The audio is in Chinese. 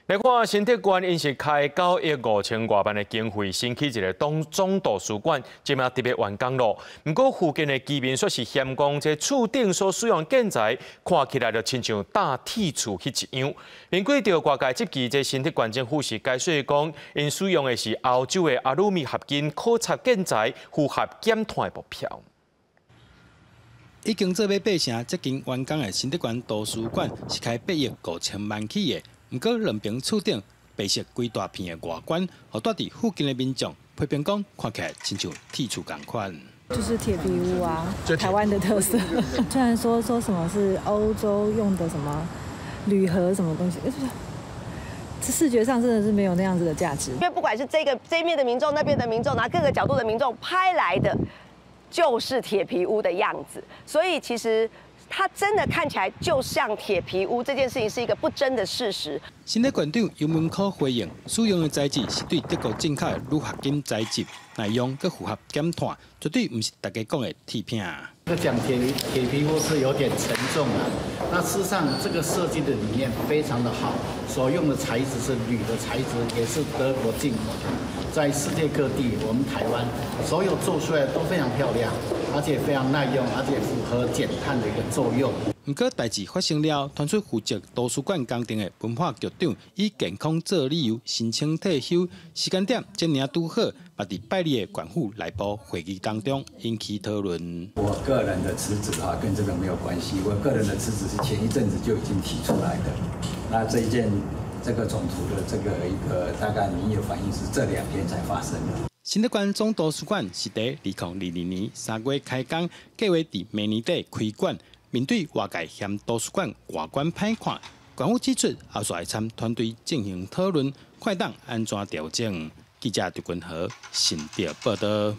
来看新竹县因是开9亿5000多万的经费，新起一个总图书馆，即马特别完工咯。不过附近的居民说是嫌讲这厝顶所使用建材看起来就亲像大铁厝迄一样。面对着外界质疑，这新竹县政府是解释讲，因使用的是欧洲的阿鲁米合金考察建材，符合减碳的目标。已经做要8成接近完工的新竹县图书馆，是开8亿5000万起的。不过，两边厝顶白色规大片的外观，和住伫附近的民众批评讲，看起来亲像铁厝同款。就是铁皮屋啊，台湾的特色。虽然说什么是欧洲用的什么铝合什么东西，这视觉上真的是没有那样子的价值。因为不管是这一面的民众，那边的民众，拿各个角度的民众拍来的，就是铁皮屋的样子，所以其实。它真的看起来就像铁皮屋，这件事情是一个不争的事实。新竹县长尤文科回应，使用的材质是对德国进口的铝合金材质，内容更符合减碳，绝对不是大家讲的铁片。这讲铁皮屋是有点沉重啊。那事实上，这个设计的理念非常的好，所用的材质是铝的材质，也是德国进口的，在世界各地，我们台湾所有做出来都非常漂亮，而且非常耐用，而且符合减碳的一个作用。不过代志发生了，传出负责图书馆工程的文化局长以健康做理由申请退休，时间点今年拄好，把伫拜日的管府内部会议当中引起讨论。我个人的辞职跟这个没有关系，我个人的辞职是前一阵子就已经提出来的。那这个总图的一个大概民意反应是这2天才发生的。新竹县总图书馆是在2022年3月开工，计划伫明年底开馆。面对外界嫌图书馆外观歹看，管府指出后续会参团队进行讨论，看当安怎调整。记者杜君和新竹报道。